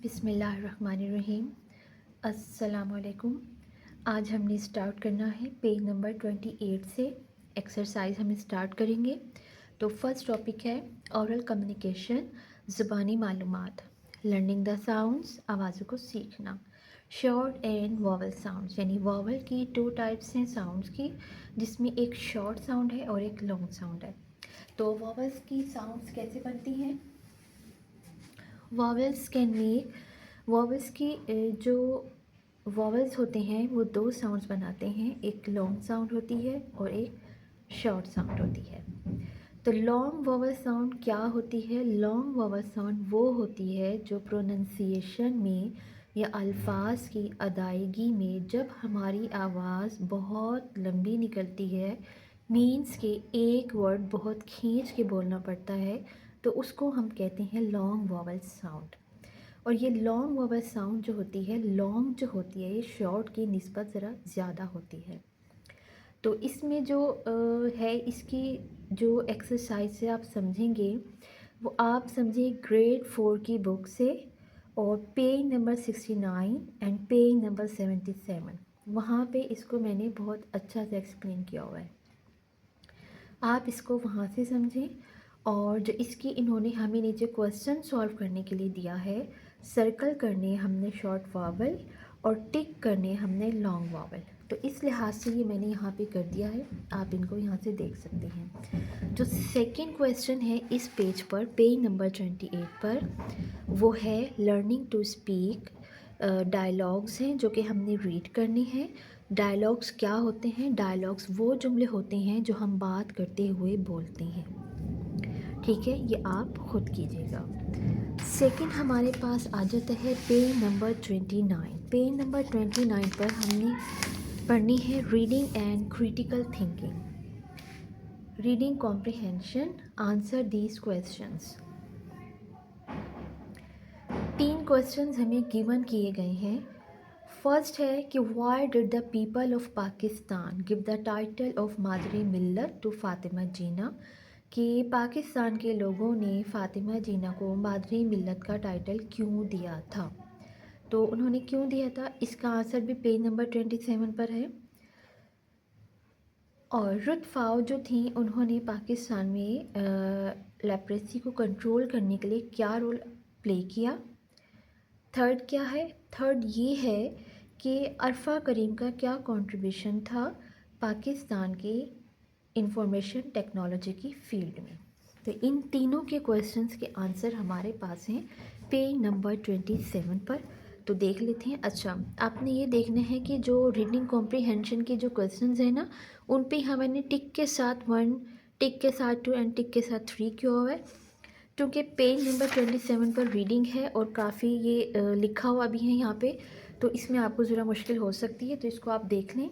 बिस्मिल्लाहिर्रहमानिर्रहीम। अस्सलामुअलैकुम। आज हमने स्टार्ट करना है पेज नंबर 28 से। एक्सरसाइज हम स्टार्ट करेंगे। तो फर्स्ट टॉपिक है ओरल कम्युनिकेशन, ज़ुबानी मालूमात, लर्निंग द साउंड्स, आवाज़ों को सीखना। शॉर्ट एंड वॉवल साउंड्स, यानी वॉवल की दो टाइप्स हैं साउंड्स की, जिसमें एक शॉर्ट साउंड है और एक लॉन्ग साउंड है। तो वॉवल्स की साउंड्स कैसे बनती हैं? वॉवल्स कैन मेक वॉवल्स की जो वॉवल्स होते हैं वो दो साउंड्स बनाते हैं, एक लॉन्ग साउंड होती है और एक शॉर्ट साउंड होती है। तो लॉन्ग वॉवल साउंड क्या होती है? लॉन्ग वॉवल साउंड वो होती है जो प्रोनंसिएशन में या अल्फाज की अदायगी में जब हमारी आवाज़ बहुत लंबी निकलती है, मीन्स के एक वर्ड बहुत खींच के बोलना पड़ता है, तो उसको हम कहते हैं लॉन्ग वॉवल साउंड। और ये लॉन्ग वॉवल साउंड जो होती है, लॉन्ग जो होती है, ये शॉर्ट की निस्बत ज़रा ज़्यादा होती है। तो इसमें जो है, इसकी जो एक्सरसाइज से आप समझेंगे वो आप समझिए ग्रेड 4 की बुक से, और page number 69 and page number 77, वहाँ पे इसको मैंने बहुत अच्छा से एक्सप्लेन किया हुआ है। आप इसको वहाँ से समझें। और जो इसकी इन्होंने हमें नीचे क्वेश्चन सॉल्व करने के लिए दिया है, सर्कल करने हमने शॉर्ट वॉवल और टिक करने हमने लॉन्ग वॉवल। तो इस लिहाज से ये मैंने यहाँ पे कर दिया है, आप इनको यहाँ से देख सकते हैं। जो सेकंड क्वेश्चन है इस पेज पर, पेज नंबर 28 पर, वो है लर्निंग टू स्पीक। डायलॉग्स हैं जो कि हमने रीड करने हैं। डायलॉग्स क्या होते हैं? डायलॉग्स वो जुमले होते हैं जो हम बात करते हुए बोलते हैं। ठीक है, ये आप खुद कीजिएगा। सेकंड हमारे पास आ जाता है पेज नंबर 29। पेज नंबर 29 पर हमने पढ़नी है reading and critical thinking. Reading comprehension, answer these questions. 3 questions हमें गिवन किए गए हैं। फर्स्ट है कि why did the people of Pakistan give the title of Madar Millat to Fatima जीना, कि पाकिस्तान के लोगों ने फ़ातिमा जीना को मादरी मिल्लत का टाइटल क्यों दिया था। तो उन्होंने क्यों दिया था, इसका आंसर भी पेज नंबर 27 पर है। और रुत फ़ाओ जो थी, उन्होंने पाकिस्तान में लेप्रेसी को कंट्रोल करने के लिए क्या रोल प्ले किया। थर्ड क्या है? थर्ड ये है कि अरफा करीम का क्या कंट्रीब्यूशन था पाकिस्तान की इंफॉर्मेशन टेक्नोलॉजी की फील्ड में। तो इन तीनों के क्वेश्चंस के आंसर हमारे पास हैं पेज नंबर 27 पर। तो देख लेते हैं। अच्छा, आपने ये देखना है कि जो रीडिंग कॉम्प्रिहेंशन के जो क्वेश्चंस हैं ना, उन पे हमने टिक के साथ 1, टिक के साथ 2 एंड टिक के साथ 3 किया हुआ है, क्योंकि पेज नंबर 27 पर रीडिंग है और काफ़ी ये लिखा हुआ भी है यहाँ पे, तो इसमें आपको ज़रा मुश्किल हो सकती है, तो इसको आप देख लें।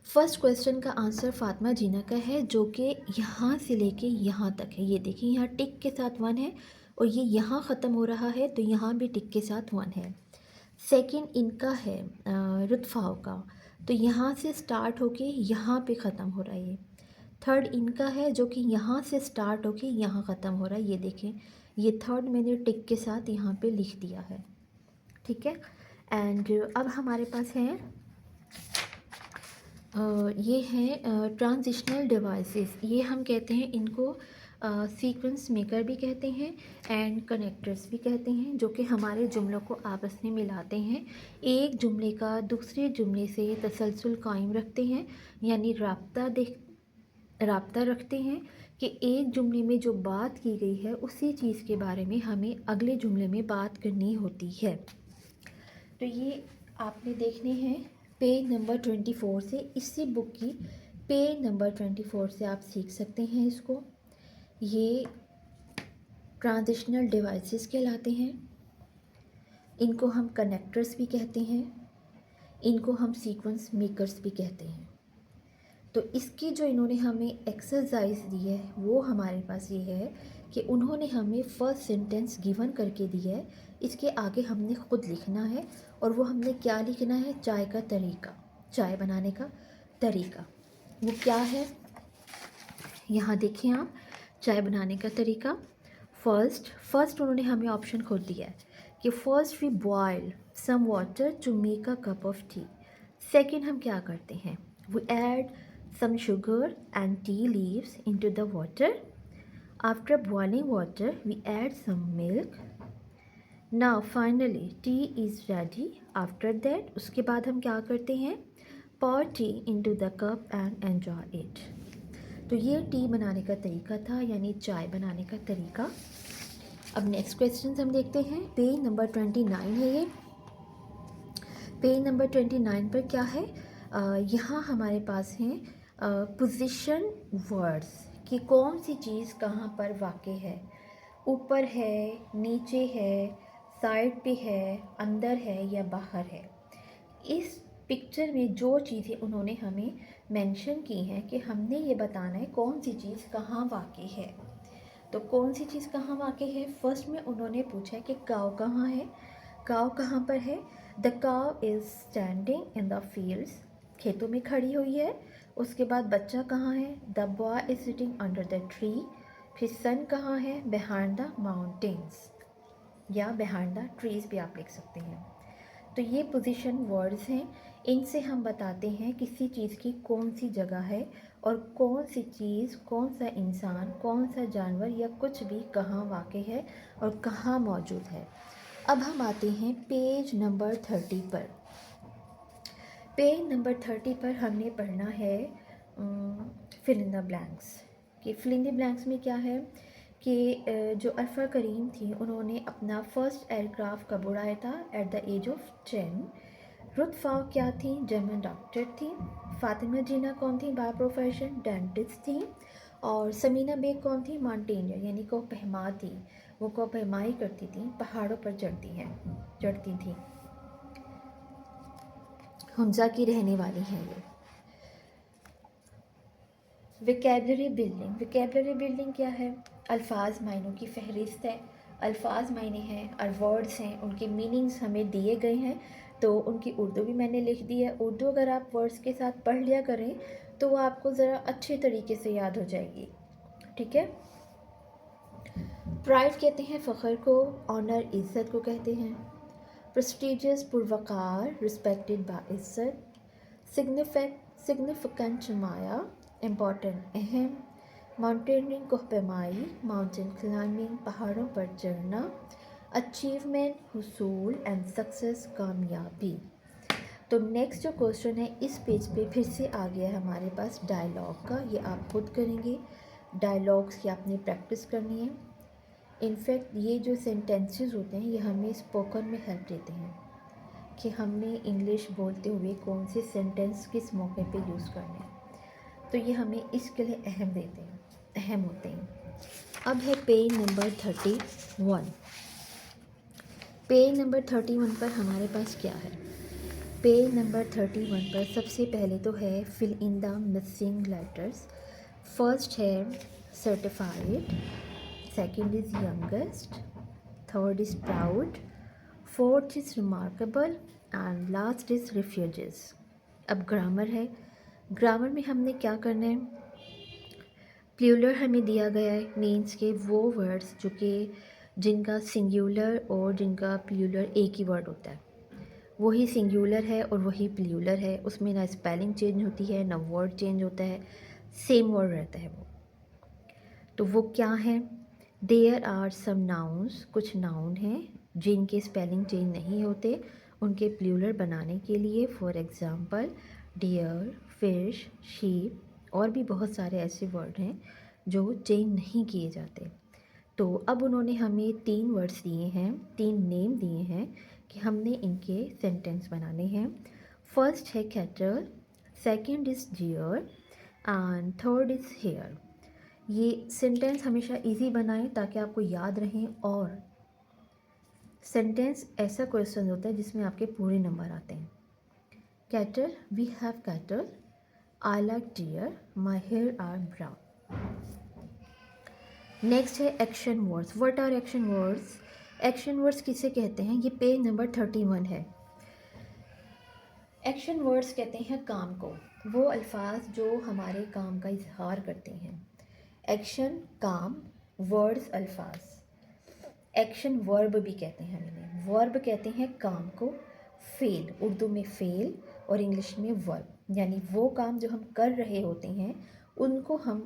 फर्स्ट क्वेश्चन का आंसर फातिमा जीना का है, जो कि यहाँ से लेके यहाँ तक है। ये देखिए, यहाँ टिक के साथ 1 है और ये यहाँ ख़त्म हो रहा है, तो यहाँ भी टिक के साथ 1 है। सेकंड इनका है रुतफ़ाओ का, तो यहाँ से स्टार्ट होके यहाँ पे ख़त्म हो रहा है ये। थर्ड इनका है जो कि यहाँ से स्टार्ट होके यहाँ ख़त्म हो रहा है, ये देखें, ये थर्ड मैंने टिक के साथ यहाँ पे लिख दिया है। ठीक है। एंड अब हमारे पास है ये हैं ट्रांजिशनल डिवाइसेस। ये हम कहते हैं इनको सीक्वेंस मेकर भी कहते हैं एंड कनेक्टर्स भी कहते हैं, जो कि हमारे जुमलों को आपस में मिलाते हैं, एक जुमले का दूसरे जुमले से तसलसल कायम रखते हैं, यानी राब्ता रखते हैं कि एक जुमले में जो बात की गई है उसी चीज़ के बारे में हमें अगले जुमले में बात करनी होती है। तो ये आपने देखने हैं पेज नंबर 24 से, इसी बुक की पेज नंबर 24 से आप सीख सकते हैं इसको। ये ट्रांजिशनल डिवाइसेस कहलाते हैं, इनको हम कनेक्टर्स भी कहते हैं, इनको हम सीक्वेंस मेकर्स भी कहते हैं। तो इसकी जो इन्होंने हमें एक्सरसाइज दी है वो हमारे पास ये है कि उन्होंने हमें फर्स्ट सेंटेंस गिवन करके दिया है, इसके आगे हमने ख़ुद लिखना है, और वो हमने क्या लिखना है? चाय का तरीका, चाय बनाने का तरीका। वो क्या है? यहाँ देखें आप, चाय बनाने का तरीका। फर्स्ट उन्होंने हमें ऑप्शन खुद दिया है कि first we boil some water to make a cup of tea. Second हम क्या करते हैं, we add some sugar and tea leaves into the water. After boiling water we add some milk. Now finally tea is ready. After that उसके बाद हम क्या करते हैं, pour tea into the cup and enjoy it. तो ये T बनाने का तरीका था, यानी चाय बनाने का तरीका। अब नेक्स्ट क्वेश्चन हम देखते हैं। पेज नंबर 29 है ये। पेज नंबर 29 पर क्या है, यहाँ हमारे पास हैं पोजीशन वर्ड्स कि कौन सी चीज़ कहाँ पर वाक़ई है। ऊपर है, नीचे है, साइड पे है, अंदर है या बाहर है। इस पिक्चर में जो चीज़ें उन्होंने हमें मेंशन की हैं कि हमने ये बताना है कौन सी चीज़ कहाँ वाक़ई है। तो कौन सी चीज़ कहाँ वाक़ई है, फर्स्ट में उन्होंने पूछा है कि काव कहाँ है। काव कहाँ पर है, द काव is standing in the fields, खेतों में खड़ी हुई है। उसके बाद बच्चा कहाँ है, the boy is sitting under the tree. फिर सन कहाँ है, बिहाइंड द माउंटेन्स या बिहाइंड द ट्रीज़ भी आप लिख सकते हैं। तो ये पोजीशन वर्ड्स हैं, इनसे हम बताते हैं किसी चीज़ की कौन सी जगह है और कौन सी चीज़, कौन सा इंसान, कौन सा जानवर या कुछ भी कहाँ वाक़ई है और कहाँ मौजूद है। अब हम आते हैं पेज नंबर 30 पर। पेज नंबर 30 पर हमने पढ़ना है फिल इन द ब्लैंक्स। कि फिल इन द ब्लैंक्स में क्या है कि जो अरफा करीम थी उन्होंने अपना फर्स्ट एयरक्राफ्ट कब उड़ाया था, एट द एज ऑफ 10। रुतफ़ा क्या थी, जर्मन डॉक्टर थी। फ़ातिमा जीना कौन थी, बाय प्रोफेशन डेंटिस्ट थी। और समीना बेग कौन थी, माउंटेनियर यानी को पहमा थी, वो को पहमाई करती थी, पहाड़ों पर चढ़ती थी। हमजा की रहने वाली हैं ये। विकेबलरी बिल्डिंग, विकेबलरी बिल्डिंग क्या है, अल्फाज मायनों की फहरिस्त है। अल्फाज मायने हैं और वर्ड्स हैं, उनके मीनिंग्स हमें दिए गए हैं, तो उनकी उर्दू भी मैंने लिख दी है। उर्दू अगर आप वर्ड्स के साथ पढ़ लिया करें तो वो आपको ज़रा अच्छे तरीके से याद हो जाएगी, ठीक है। प्राइड कहते हैं फ़ख्र को, ऑनर इज़्ज़त को कहते हैं। प्रेस्टिजियस पुरवकार, रिस्पेक्टेड बाइज़्ज़त। सिग्निफिकेंट माया, इम्पॉर्टेंट अहम। माउंटेनियरिंग कोहपेमाई, माउंटेन क्लाइंबिंग पहाड़ों पर चढ़ना। अचीवमेंट हुसूल एंड सक्सेस कामयाबी। तो नेक्स्ट जो क्वेश्चन है इस पेज पे फिर से आ गया है हमारे पास डायलॉग का, ये आप खुद करेंगे। डायलॉग्स की आपने प्रैक्टिस करनी है। इनफैक्ट ये जो सेंटेंसेस होते हैं ये हमें स्पोकन में हेल्प देते हैं कि हमने इंग्लिश बोलते हुए कौन से सेंटेंस किस मौके पे यूज़ करने हैं, तो ये हमें इसके लिए अहम होते हैं। अब है पेज नंबर 31। पेज नंबर 31 पर हमारे पास क्या है, पेज नंबर 31 पर सबसे पहले तो है fill in the missing letters. First है certified, second is youngest, third is proud, fourth is remarkable and last is refuges. अब ग्रामर है, ग्रामर में हमने क्या करना है, प्लूरल हमें दिया गया है, मीन्स के वो वर्ड्स जो कि जिनका सिंगुलर और जिनका प्लूरल एक ही वर्ड होता है, वही सिंगुलर है और वही प्लूरल है, उसमें ना स्पेलिंग चेंज होती है ना वर्ड चेंज होता है, सेम वर्ड रहता है वो। तो वो क्या है, देयर आर सम नाउन्स, कुछ नाउन हैं जिनके स्पेलिंग चेंज नहीं होते, उनके प्लूरल बनाने के लिए for example deer, fish, sheep, और भी बहुत सारे ऐसे वर्ड हैं जो चेंज नहीं किए जाते। तो अब उन्होंने हमें 3 वर्ड्स दिए हैं, 3 नेम दिए हैं कि हमने इनके सेंटेंस बनाने हैं। फर्स्ट है cattle, second is deer and third is hair. ये सेंटेंस हमेशा इजी बनाएं ताकि आपको याद रहें, और सेंटेंस ऐसा क्वेश्चन होता है जिसमें आपके पूरे नंबर आते हैं। Cattle, we have cattle, I like deer, my hair are brown. Next है action words. What are action words, action words किसे कहते हैं, ये पेज नंबर 31 है। एक्शन वर्ड्स कहते हैं काम को, वो अल्फाज जो हमारे काम का इजहार करते हैं। एक्शन काम, वर्ड्स अल्फाज। एक्शन वर्ब भी कहते हैं हम इन्हें। वर्ब कहते हैं काम को, फेल उर्दू में फेल और इंग्लिश में वर्ब, यानी वो काम जो हम कर रहे होते हैं उनको हम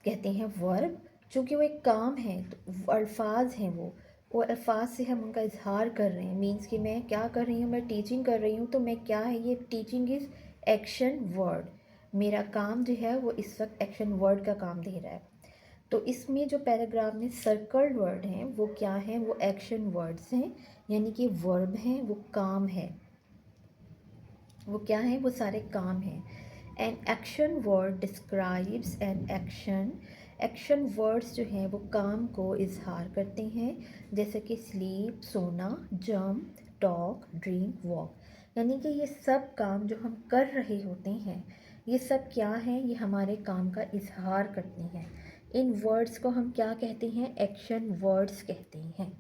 कहते हैं वर्ब। चूँकि वो एक काम है तो अल्फाज हैं वो अल्फाज से हम उनका इजहार कर रहे हैं। मीन्स कि मैं क्या कर रही हूँ, मैं टीचिंग कर रही हूँ, तो मैं क्या है, ये टीचिंग इज़ एक्शन वर्ड। मेरा काम जो है वो इस वक्त एक्शन वर्ड का काम दे रहा है। तो इसमें जो पैराग्राफ में सर्कल्ड वर्ड हैं वो क्या हैं, वो एक्शन वर्ड्स हैं, यानी कि वर्ब हैं, वो काम है, वो क्या है, वो सारे काम हैं। An action word describes an action. Action words जो हैं वो काम को इजहार करते हैं, जैसे कि स्लीप सोना, जंप, टॉक, ड्रिंक, वॉक। यानी कि ये सब काम जो हम कर रहे होते हैं ये सब क्या हैं, ये हमारे काम का इजहार करते हैं। इन वर्ड्स को हम क्या कहते हैं, एक्शन वर्ड्स कहते हैं।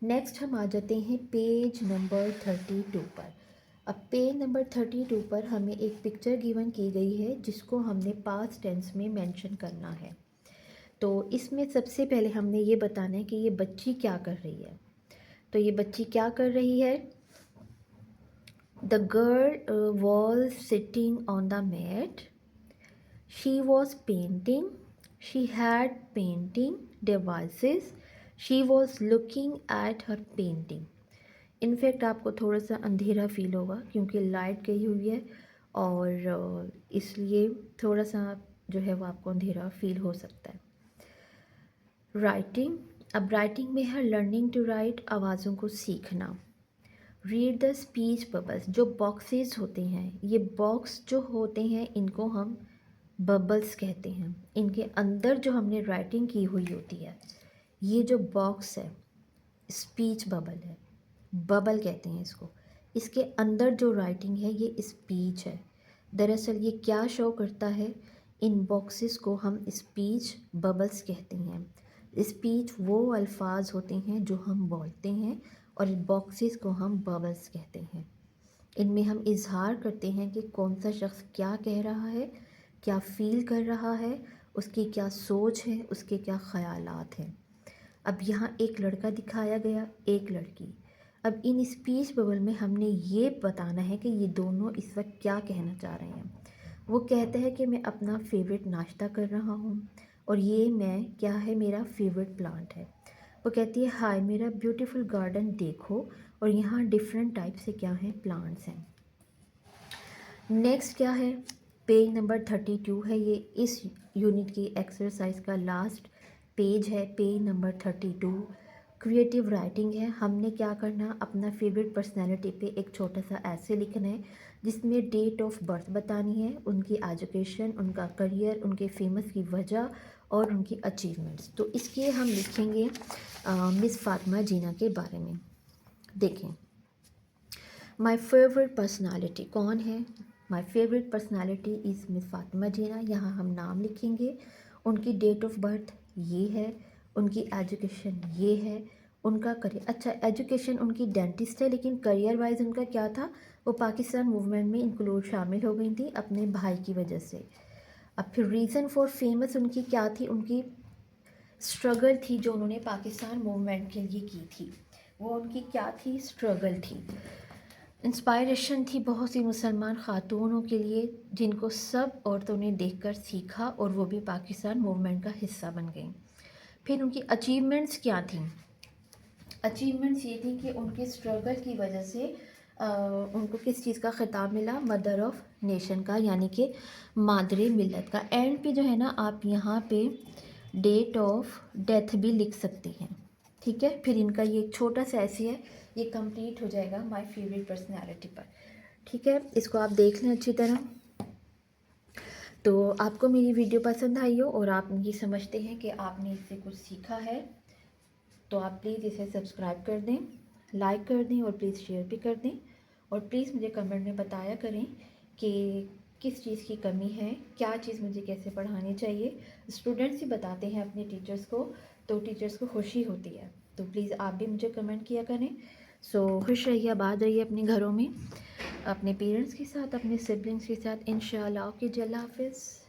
नेक्स्ट हम आ जाते हैं पेज नंबर 32 पर। अब पेज नंबर 32 पर हमें एक पिक्चर गिवन की गई है जिसको हमने पास्ट टेंस में मेंशन करना है। तो इसमें सबसे पहले हमने ये बताना है कि ये बच्ची क्या कर रही है। तो ये बच्ची क्या कर रही है, the girl was sitting on the mat, she was painting, she had painting devices, she was looking at her painting. In fact आपको थोड़ा सा अंधेरा फील होगा क्योंकि लाइट गई हुई है और इसलिए थोड़ा सा जो है वो आपको अंधेरा फील हो सकता है। राइटिंग, अब राइटिंग में है लर्निंग टू राइट, आवाज़ों को सीखना। रीड द स्पीच बबल्स, जो बॉक्सेस होते हैं, ये बॉक्स जो होते हैं इनको हम बबल्स कहते हैं। इनके अंदर जो हमने राइटिंग की हुई होती है, ये जो बॉक्स है स्पीच बबल है, बबल कहते हैं इसको। इसके अंदर जो राइटिंग है ये स्पीच है। दरअसल ये क्या शो करता है, इन बॉक्सेस को हम स्पीच बबल्स कहते हैं। स्पीच वो अल्फाज होते हैं जो हम बोलते हैं और इन बॉक्सेस को हम बबल्स कहते हैं। इनमें हम इजहार करते हैं कि कौन सा शख्स क्या कह रहा है, क्या फ़ील कर रहा है, उसकी क्या सोच है, उसके क्या ख़यालात हैं। अब यहाँ एक लड़का दिखाया गया, एक लड़की। अब इन स्पीच बबल में हमने ये बताना है कि ये दोनों इस वक्त क्या कहना चाह रहे हैं। वो कहता है कि मैं अपना फेवरेट नाश्ता कर रहा हूँ और ये मैं क्या है, मेरा फेवरेट प्लांट है। वो कहती है हाय मेरा ब्यूटीफुल गार्डन देखो, और यहाँ डिफरेंट टाइप से क्या है, प्लांट्स हैं। नेक्स्ट क्या है, पेज नंबर 32 है, ये इस यूनिट की एक्सरसाइज का लास्ट पेज है, पेज नंबर 32। क्रिएटिव राइटिंग है। हमने क्या करना, अपना फेवरेट पर्सनैलिटी पे एक छोटा सा ऐसे लिखना है जिसमें डेट ऑफ बर्थ बतानी है, उनकी एजुकेशन, उनका करियर, उनके फेमस की वजह और उनकी अचीवमेंट्स। तो इसके हम लिखेंगे मिस फातिमा जीना के बारे में। देखें, माई फेवरेट पर्सनालिटी कौन है, my favourite personality is miss Fatima Jinnah. यहाँ हम नाम लिखेंगे, उनकी डेट ऑफ बर्थ ये है, उनकी एजुकेशन ये है, उनका करियर, अच्छा एजुकेशन उनकी डेंटिस्ट है लेकिन करियर वाइज उनका क्या था, वो पाकिस्तान मूवमेंट में इंक्लूड शामिल हो गई थी अपने भाई की वजह से। अब फिर रीज़न फॉर फेमस उनकी क्या थी, उनकी स्ट्रगल थी जो उन्होंने पाकिस्तान मूवमेंट के लिए की थी, वो उनकी क्या थी, स्ट्रगल थी। इंस्पायरेशन थी बहुत सी मुसलमान ख़ातूनों के लिए जिनको सब औरतों ने देखकर सीखा और वो भी पाकिस्तान मूवमेंट का हिस्सा बन गई। फिर उनकी अचीवमेंट्स क्या थी, अचीवमेंट्स ये थी कि उनके स्ट्रगल की वजह से उनको किस चीज़ का ख़िताब मिला, मदर ऑफ़ नेशन का, यानी कि मादरे मिल्लत का। एंड पे जो है ना आप यहाँ पे डेट ऑफ डेथ भी लिख सकते हैं, ठीक है। फिर इनका ये एक छोटा सा ऐसे है, ये कंप्लीट हो जाएगा माय फेवरेट पर्सनालिटी पर, ठीक है। इसको आप देख लें अच्छी तरह। तो आपको मेरी वीडियो पसंद आई हो और आप ये समझते हैं कि आपने इससे कुछ सीखा है तो आप प्लीज़ इसे सब्सक्राइब कर दें, लाइक कर दें और प्लीज़ शेयर भी कर दें। और प्लीज़ मुझे कमेंट में बताया करें कि किस चीज़ की कमी है, क्या चीज़ मुझे कैसे पढ़ानी चाहिए। स्टूडेंट्स ही बताते हैं अपने टीचर्स को, तो टीचर्स को खुशी होती है। तो प्लीज़ आप भी मुझे कमेंट किया करें। सो खुश रहिए, आबाद रहिए अपने घरों में, अपने पेरेंट्स के साथ, अपने सिबलिंग्स के साथ। इंशाअल्लाह। ओके, अल्लाह हाफ़िज़।